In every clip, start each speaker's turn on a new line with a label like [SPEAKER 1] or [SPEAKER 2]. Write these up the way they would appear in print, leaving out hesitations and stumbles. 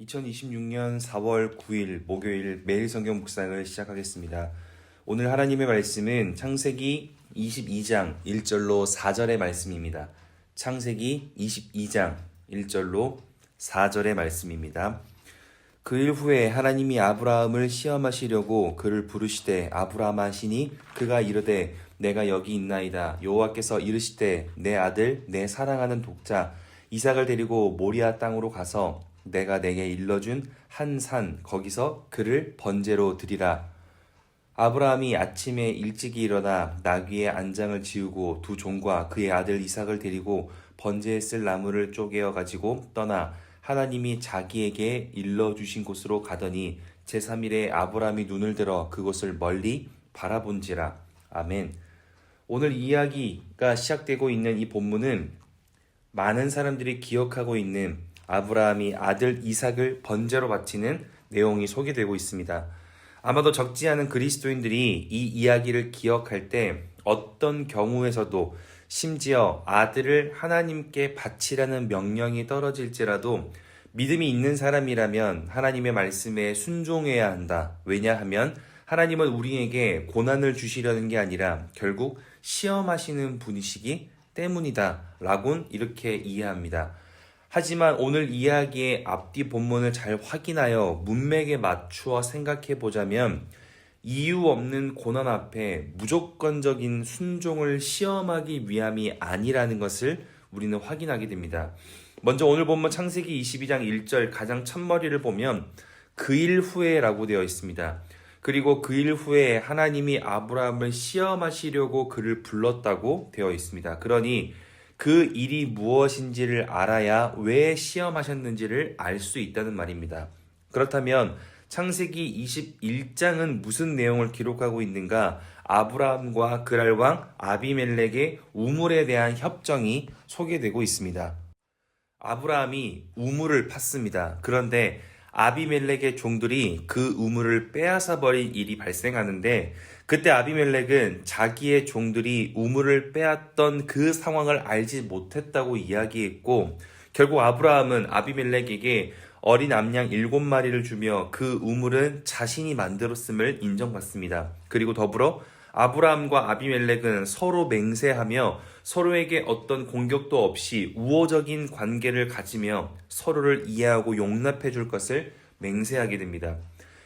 [SPEAKER 1] 2026년 4월 9일 목요일 매일 성경 묵상을 시작하겠습니다. 오늘 하나님의 말씀은 창세기 22장 1절로 4절의 말씀입니다. 창세기 22장 1절로 4절의 말씀입니다. 그 일 후에 하나님이 아브라함을 시험하시려고 그를 부르시되 아브라함 하시니 그가 이르되 내가 여기 있나이다. 여호와께서 이르시되 내 아들 내 사랑하는 독자 이삭을 데리고 모리아 땅으로 가서 내가 내게 일러준 한 산 거기서 그를 번제로 드리라. 아브라함이 아침에 일찍이 일어나 나귀의 안장을 지우고 두 종과 그의 아들 이삭을 데리고 번제에 쓸 나무를 쪼개어 가지고 떠나 하나님이 자기에게 일러주신 곳으로 가더니 제3일에 아브라함이 눈을 들어 그곳을 멀리 바라본지라. 아멘. 오늘 이야기가 시작되고 있는 이 본문은 많은 사람들이 기억하고 있는 아브라함이 아들 이삭을 번제로 바치는 내용이 소개되고 있습니다. 아마도 적지 않은 그리스도인들이 이 이야기를 기억할 때 어떤 경우에서도 심지어 아들을 하나님께 바치라는 명령이 떨어질지라도 믿음이 있는 사람이라면 하나님의 말씀에 순종해야 한다. 왜냐하면 하나님은 우리에게 고난을 주시려는 게 아니라 결국 시험하시는 분이시기 때문이다 라곤 이렇게 이해합니다. 하지만 오늘 이야기의 앞뒤 본문을 잘 확인하여 문맥에 맞추어 생각해 보자면 이유 없는 고난 앞에 무조건적인 순종을 시험하기 위함이 아니라는 것을 우리는 확인하게 됩니다. 먼저 오늘 본문 창세기 22장 1절 가장 첫머리를 보면 그 일 후에라고 되어 있습니다. 그리고 그 일 후에 하나님이 아브라함을 시험하시려고 그를 불렀다고 되어 있습니다. 그러니 그 일이 무엇인지를 알아야 왜 시험하셨는지를 알 수 있다는 말입니다. 그렇다면 창세기 21장은 무슨 내용을 기록하고 있는가? 아브라함과 그랄 왕 아비멜렉의 우물에 대한 협정이 소개되고 있습니다. 아브라함이 우물을 팠습니다. 그런데 아비멜렉의 종들이 그 우물을 빼앗아 버릴 일이 발생하는데 그때 아비멜렉은 자기의 종들이 우물을 빼앗던 그 상황을 알지 못했다고 이야기했고 결국 아브라함은 아비멜렉에게 어린 암양 7마리를 주며 그 우물은 자신이 만들었음을 인정받습니다. 그리고 더불어 아브라함과 아비멜렉은 서로 맹세하며 서로에게 어떤 공격도 없이 우호적인 관계를 가지며 서로를 이해하고 용납해 줄 것을 맹세하게 됩니다.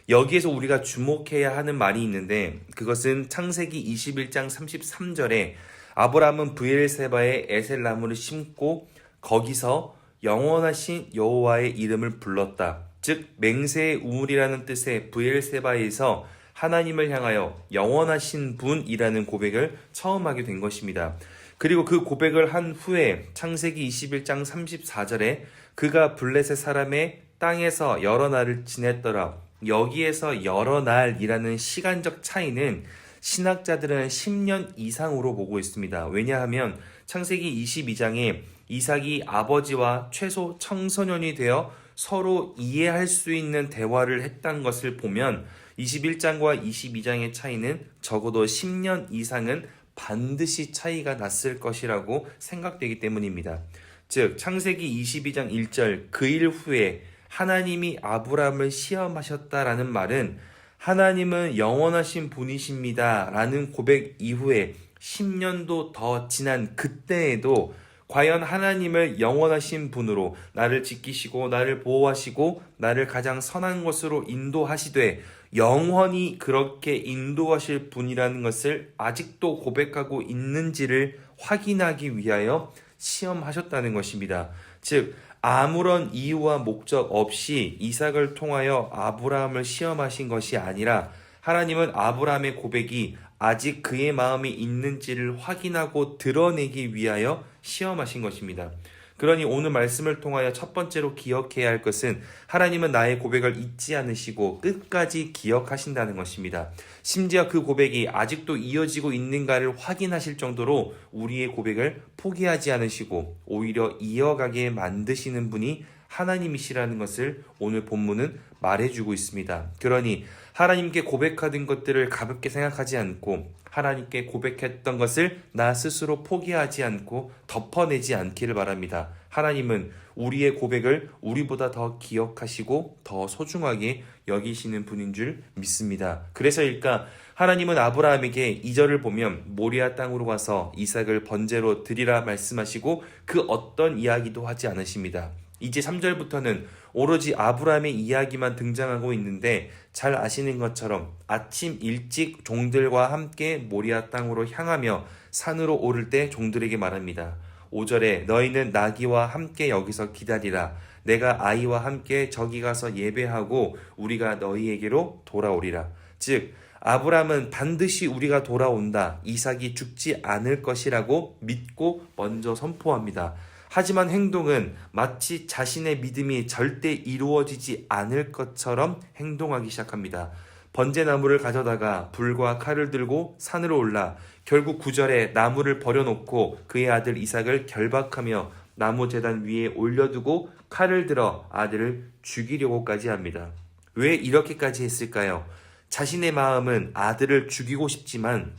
[SPEAKER 1] 여기에서 우리가 주목해야 하는 말이 있는데 그것은 창세기 21장 33절에 아브라함은 브엘세바에 에셀나무를 심고 거기서 영원하신 여호와의 이름을 불렀다. 즉 맹세의 우물이라는 뜻의 브엘세바에서 하나님을 향하여 영원하신 분이라는 고백을 처음 하게 된 것입니다. 그리고 그 고백을 한 후에 창세기 21장 34절에 그가 블레셋 사람의 땅에서 여러 날을 지냈더라. 여기에서 여러 날이라는 시간적 차이는 신학자들은 10년 이상으로 보고 있습니다. 왜냐하면 창세기 22장에 이삭이 아버지와 최소 청소년이 되어 서로 이해할 수 있는 대화를 했다는 것을 보면 21장과 22장의 차이는 적어도 10년 이상은 반드시 차이가 났을 것이라고 생각되기 때문입니다. 즉 창세기 22장 1절 그 일 후에 하나님이 아브라함을 시험하셨다라는 말은 하나님은 영원하신 분이십니다 라는 고백 이후에 10년도 더 지난 그때에도 과연 하나님을 영원하신 분으로 나를 지키시고 나를 보호하시고 나를 가장 선한 곳으로 인도하시되 영원히 그렇게 인도하실 분이라는 것을 아직도 고백하고 있는지를 확인하기 위하여 시험하셨다는 것입니다. 즉 아무런 이유와 목적 없이 이삭을 통하여 아브라함을 시험하신 것이 아니라 하나님은 아브라함의 고백이 아직 그의 마음이 있는지를 확인하고 드러내기 위하여 시험하신 것입니다. 그러니 오늘 말씀을 통하여 첫 번째로 기억해야 할 것은 하나님은 나의 고백을 잊지 않으시고 끝까지 기억하신다는 것입니다. 심지어 그 고백이 아직도 이어지고 있는가를 확인하실 정도로 우리의 고백을 포기하지 않으시고 오히려 이어가게 만드시는 분이 하나님이시라는 것을 오늘 본문은 말해주고 있습니다. 그러니 하나님께 고백하던 것들을 가볍게 생각하지 않고 하나님께 고백했던 것을 나 스스로 포기하지 않고 덮어내지 않기를 바랍니다. 하나님은 우리의 고백을 우리보다 더 기억하시고 더 소중하게 여기시는 분인 줄 믿습니다. 그래서일까 하나님은 아브라함에게 2절을 보면 모리아 땅으로 가서 이삭을 번제로 드리라 말씀하시고 그 어떤 이야기도 하지 않으십니다. 이제 3절부터는 오로지 아브라함의 이야기만 등장하고 있는데 잘 아시는 것처럼 아침 일찍 종들과 함께 모리아 땅으로 향하며 산으로 오를 때 종들에게 말합니다. 5절에 너희는 나귀와 함께 여기서 기다리라. 내가 아이와 함께 저기 가서 예배하고 우리가 너희에게로 돌아오리라. 즉 아브라함은 반드시 우리가 돌아온다. 이삭이 죽지 않을 것이라고 믿고 먼저 선포합니다. 하지만 행동은 마치 자신의 믿음이 절대 이루어지지 않을 것처럼 행동하기 시작합니다. 번제나무를 가져다가 불과 칼을 들고 산으로 올라 결국 9절에 나무를 버려놓고 그의 아들 이삭을 결박하며 나무 제단 위에 올려두고 칼을 들어 아들을 죽이려고까지 합니다. 왜 이렇게까지 했을까요? 자신의 마음은 아들을 죽이고 싶지만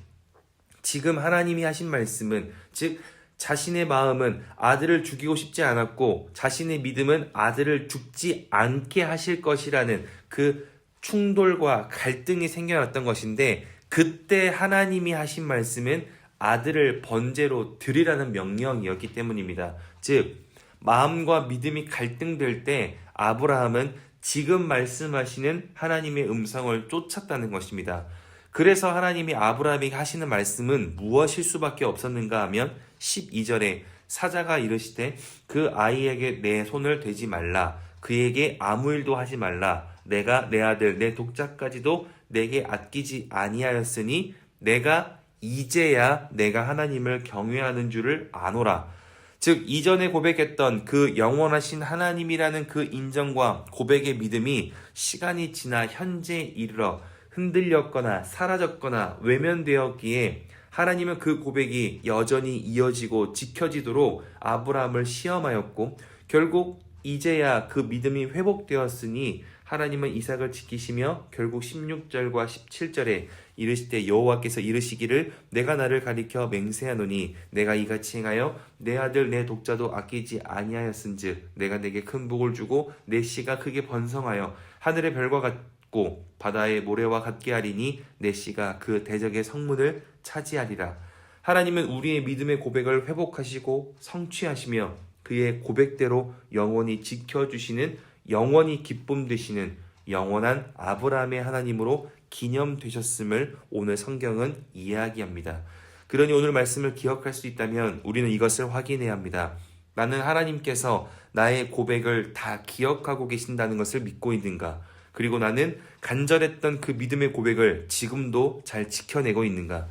[SPEAKER 1] 지금 하나님이 하신 말씀은 즉 자신의 마음은 아들을 죽이고 싶지 않았고 자신의 믿음은 아들을 죽지 않게 하실 것이라는 그 충돌과 갈등이 생겨났던 것인데 그때 하나님이 하신 말씀은 아들을 번제로 드리라는 명령이었기 때문입니다. 즉 마음과 믿음이 갈등될 때 아브라함은 지금 말씀하시는 하나님의 음성을 쫓았다는 것입니다. 그래서 하나님이 아브라함에게 하시는 말씀은 무엇일 수밖에 없었는가 하면 12절에 사자가 이르시되 그 아이에게 내 손을 대지 말라. 그에게 아무 일도 하지 말라. 내가 내 아들 내 독자까지도 내게 아끼지 아니하였으니 내가 이제야 내가 하나님을 경외하는 줄을 아노라. 즉 이전에 고백했던 그 영원하신 하나님이라는 그 인정과 고백의 믿음이 시간이 지나 현재에 이르러 흔들렸거나 사라졌거나 외면되었기에 하나님은 그 고백이 여전히 이어지고 지켜지도록 아브라함을 시험하였고 결국 이제야 그 믿음이 회복되었으니 하나님은 이삭을 지키시며 결국 16절과 17절에 이르시되 여호와께서 이르시기를 내가 나를 가리켜 맹세하노니 내가 이같이 행하여 내 아들 내 독자도 아끼지 아니하였은즉 내가 내게 큰 복을 주고 내 씨가 크게 번성하여 하늘의 별과 같고 바다의 모래와 같게 하리니 내 씨가 그 대적의 성문을 차지하리라. 하나님은 우리의 믿음의 고백을 회복하시고 성취하시며 그의 고백대로 영원히 지켜주시는 영원히 기쁨 되시는 영원한 아브라함의 하나님으로 기념되셨음을 오늘 성경은 이야기합니다. 그러니 오늘 말씀을 기억할 수 있다면 우리는 이것을 확인해야 합니다. 나는 하나님께서 나의 고백을 다 기억하고 계신다는 것을 믿고 있는가? 그리고 나는 간절했던 그 믿음의 고백을 지금도 잘 지켜내고 있는가?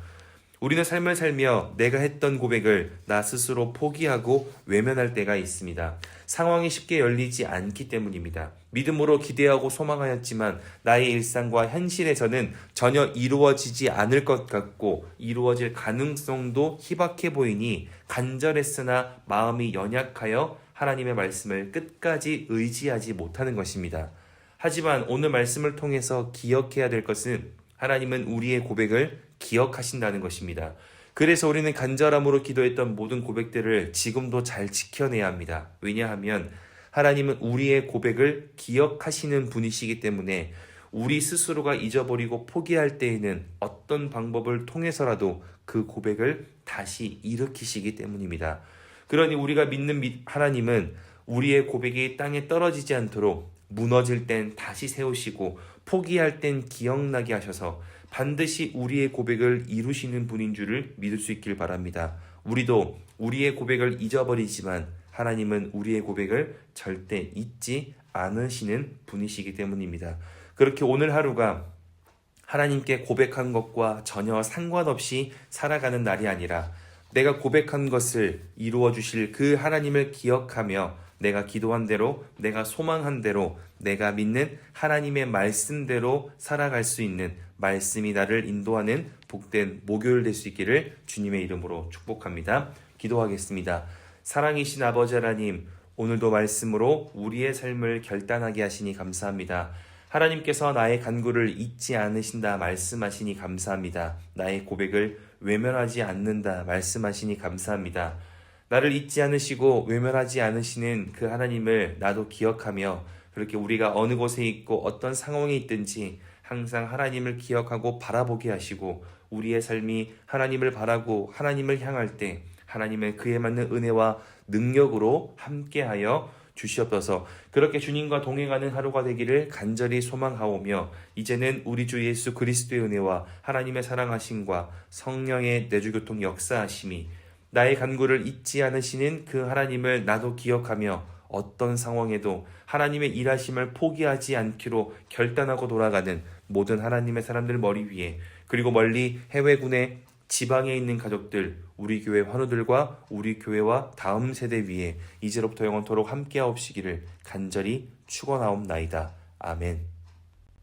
[SPEAKER 1] 우리는 삶을 살며 내가 했던 고백을 나 스스로 포기하고 외면할 때가 있습니다. 상황이 쉽게 열리지 않기 때문입니다. 믿음으로 기대하고 소망하였지만 나의 일상과 현실에서는 전혀 이루어지지 않을 것 같고 이루어질 가능성도 희박해 보이니 간절했으나 마음이 연약하여 하나님의 말씀을 끝까지 의지하지 못하는 것입니다. 하지만 오늘 말씀을 통해서 기억해야 될 것은 하나님은 우리의 고백을 기억하신다는 것입니다. 그래서 우리는 간절함으로 기도했던 모든 고백들을 지금도 잘 지켜내야 합니다. 왜냐하면 하나님은 우리의 고백을 기억하시는 분이시기 때문에 우리 스스로가 잊어버리고 포기할 때에는 어떤 방법을 통해서라도 그 고백을 다시 일으키시기 때문입니다. 그러니 우리가 믿는 하나님은 우리의 고백이 땅에 떨어지지 않도록 무너질 땐 다시 세우시고 포기할 땐 기억나게 하셔서 반드시 우리의 고백을 이루시는 분인 줄을 믿을 수 있길 바랍니다. 우리도 우리의 고백을 잊어버리지만 하나님은 우리의 고백을 절대 잊지 않으시는 분이시기 때문입니다. 그렇게 오늘 하루가 하나님께 고백한 것과 전혀 상관없이 살아가는 날이 아니라 내가 고백한 것을 이루어 주실 그 하나님을 기억하며 내가 기도한 대로, 내가 소망한 대로, 내가 믿는 하나님의 말씀대로 살아갈 수 있는 말씀이 나를 인도하는 복된 목요일 될 수 있기를 주님의 이름으로 축복합니다. 기도하겠습니다. 사랑이신 아버지 하나님, 오늘도 말씀으로 우리의 삶을 결단하게 하시니 감사합니다. 하나님께서 나의 간구를 잊지 않으신다 말씀하시니 감사합니다. 나의 고백을 외면하지 않는다 말씀하시니 감사합니다. 나를 잊지 않으시고 외면하지 않으시는 그 하나님을 나도 기억하며 그렇게 우리가 어느 곳에 있고 어떤 상황에 있든지 항상 하나님을 기억하고 바라보게 하시고 우리의 삶이 하나님을 바라고 하나님을 향할 때 하나님의 그에 맞는 은혜와 능력으로 함께하여 주시옵소서. 그렇게 주님과 동행하는 하루가 되기를 간절히 소망하오며 이제는 우리 주 예수 그리스도의 은혜와 하나님의 사랑하심과 성령의 내주교통 역사하심이 나의 간구를 잊지 않으시는 그 하나님을 나도 기억하며 어떤 상황에도 하나님의 일하심을 포기하지 않기로 결단하고 돌아가는 모든 하나님의 사람들 머리 위에 그리고 멀리 해외군의 지방에 있는 가족들 우리 교회 환우들과 우리 교회와 다음 세대 위에 이제로부터 영원토록 함께하옵시기를 간절히 축원하옵나이다. 아멘.